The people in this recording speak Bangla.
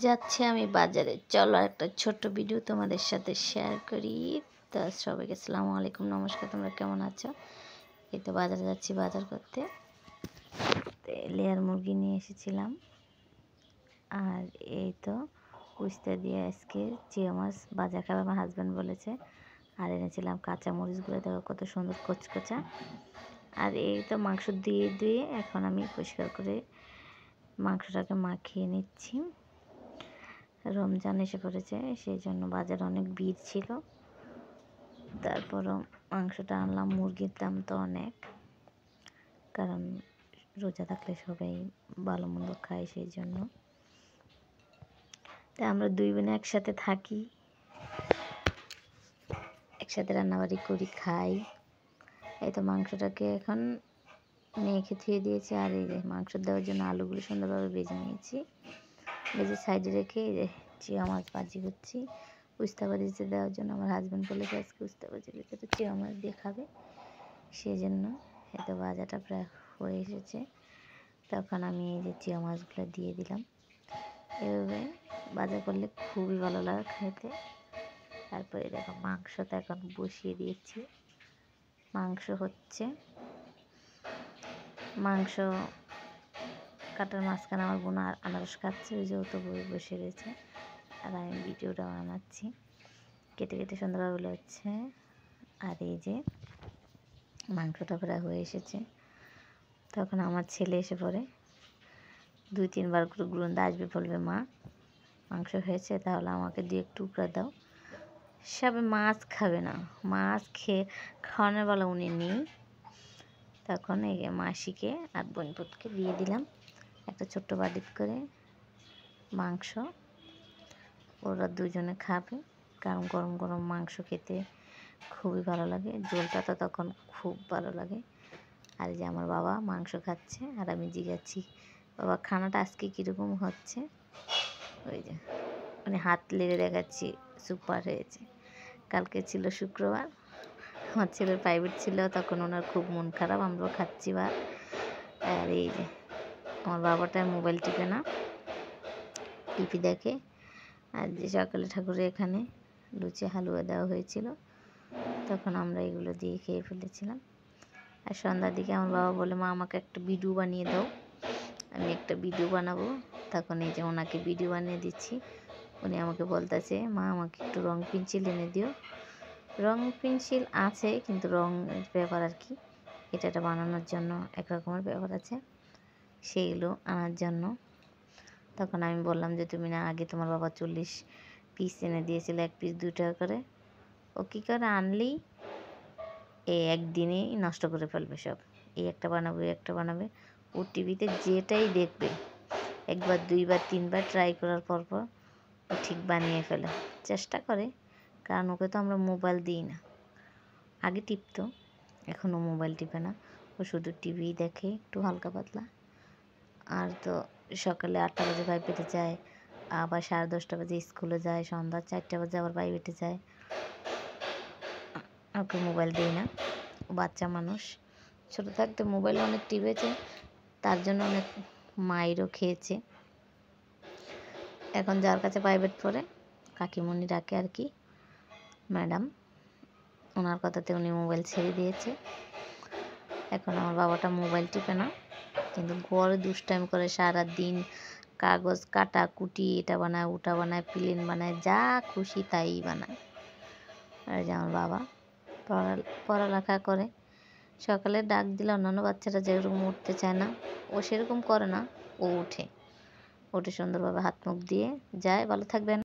যাচ্ছি আমি বাজারে। চলো একটা ছোট্ট ভিডিও তোমাদের সাথে শেয়ার করি। তো সবাইকে আসসালামু আলাইকুম, নমস্কার। তোমরা কেমন আছো? এই তো বাজারে যাচ্ছি বাজার করতে। লেয়ার মুরগি নিয়ে এসেছিলাম, আর এই তো কুস্তা দিয়ে আজকে চিয়া মাছ ভাজা খাবে আমার হাজব্যান্ড বলেছে। আর এনেছিলাম কাঁচা মরিচগুলো, দেখো কত সুন্দর কচকচা। আর এই তো মাংস দিয়ে দিয়ে এখন আমি পরিষ্কার করে মাংসটাকে মাখিয়ে নিচ্ছি। রমজান এসে পড়েছে, সেই জন্য বাজারে অনেক ভিড় ছিল। তারপরও মাংসটা আনলাম। মুরগির দাম তো অনেক, কারণ রোজা থাকলে সবাই ভালো মন্দ খায়, সেই জন্য। তাই আমরা দুই বোনে একসাথে থাকি, একসাথে রান্নাবাড়ি করি, খাই। এই তো মাংসটাকে এখন মেখে ধুয়ে দিয়েছি। আর এই যে মাংস দেওয়ার জন্য আলুগুলো সুন্দরভাবে ভেজে নিয়েছি। ভেজে সাইডে রেখে এই যে চিয়া মাছ ভাজি করছি। উস্তা ভাজিতে দেওয়ার জন্য আমার হাজব্যান্ড বলেছে আজকে উস্তা ভাজির ভিতরে চিয়া মাছ দিয়ে খাবে, সেই জন্য। এতো ভাজাটা প্রায় হয়ে এসেছে, তখন আমি এই যে চিয়া মাছগুলো দিয়ে দিলাম। এভাবে ভাজা করলে খুবই ভালো লাগে খেতে। তারপরে দেখো মাংসটা এখন বসিয়ে দিয়েছি। মাংস হচ্ছে, মাংস কাটার মাঝখানে আমার বোন আনারস খাচ্ছে, ওই যে ও তো বসে রয়েছে, আর আমি ভিডিওটা বানাচ্ছি। কেটে কেটে সুন্দরভাবে হচ্ছে। আর এই যে মাংসটা প্রায় হয়ে এসেছে, তখন আমার ছেলে এসে পড়ে। 2-3 বার করে গুঁড়োন্দা আসবে, বলবে মা মাংস হয়েছে, তাহলে আমাকে 2 টুকরা দাও। সবে মাছ খাবে না, মাছ খাওয়ানোর বেলা উনি নেই। তখন এই মাসিকে আর বোনপুতকে দিয়ে দিলাম একটা ছোট্ট বাটিত করে মাংস। ওরা দুজনে খাবে, কারণ গরম গরম মাংস খেতে খুবই ভালো লাগে। ঝোলটা তো তখন খুব ভালো লাগে। আর যে আমার বাবা মাংস খাচ্ছে, আর আমি জিজ্ঞাসি বাবা খানাটা আজকে কীরকম হচ্ছে। ওই যে মানে হাত লেগে দেখাচ্ছি, সুপার হয়েছে। কালকে ছিল শুক্রবার, আমার ছেলের প্রাইভেট ছিল, তখন ওনার খুব মন খারাপ, আমরাও খাচ্ছি ভাত। আর এই যে আমার বাবাটা মোবাইল টিপে না, টিভি দেখে। আর যে সকালে ঠাকুরের এখানে লুচি হালুয়া দেওয়া হয়েছিল, তখন আমরা এগুলো দিয়ে খেয়ে ফেলেছিলাম। আর সন্ধ্যার দিকে আমার বাবা বলে মা আমাকে একটা ভিডিও বানিয়ে দাও। আমি একটা ভিডিও বানাবো। তখন এই যে ওনাকে ভিডিও বানিয়ে দিচ্ছি। উনি আমাকে বলতেছে মা আমাকে একটু রং পেন্সিল এনে দিও। রং পেন্সিল আছে, কিন্তু রং পেপার আর কি, এটা বানানোর জন্য এক রকমের পেপার আছে, সেইগুলো আনার জন্য। তখন আমি বললাম যে তুমি না আগে তোমার বাবা 40 পিস এনে দিয়েছিল, 1 পিস 2 টাকা করে। ও কী করে আনলেই একদিনেই নষ্ট করে ফেলবে সব। এই একটা বানাবে, একটা বানাবে। ও টিভিতে যেটাই দেখবে 1বার 2বার 3বার ট্রাই করার পর ও ঠিক বানিয়ে ফেলে, চেষ্টা করে। কারণ ওকে তো আমরা মোবাইল দিই না। আগে টিপতো, এখনও মোবাইল টিপে না। ও শুধু টিভি দেখে একটু হালকা পাতলা। আর তো সকালে 8টা বাজে প্রাইভেটে যায়, আবার 10:30 বাজে স্কুলে যায়, সন্ধ্যা 4টা বাজে আবার প্রাইভেটে যায়। ওকে মোবাইল দিই না, বাচ্চা মানুষ। ছোটো থাকতে মোবাইলে অনেক টিপেছে, তার জন্য অনেক মাইরও খেয়েছে। এখন যার কাছে প্রাইভেট পড়ে, কাকিমণি ডাকে আর কি, ম্যাডাম, ওনার কথাতে উনি মোবাইল ছেড়ে দিয়েছে। এখন আমার বাবাটা মোবাইল টিপে না, কিন্তু গড়ে দুষ্টাইম করে সারা দিন। কাগজ কাটা কুটি, এটা বানায় ওটা বানায়, প্লেন বানায়, যা খুশি তাই বানায়। আর যে আমার বাবা পড়ালেখা করে। সকালে ডাক দিলে অন্যান্য বাচ্চারা যেরকম উঠতে চায় না, ও সেরকম করে না। ও উঠে সুন্দরভাবে হাত মুখ দিয়ে যায়। ভালো থাকবেন।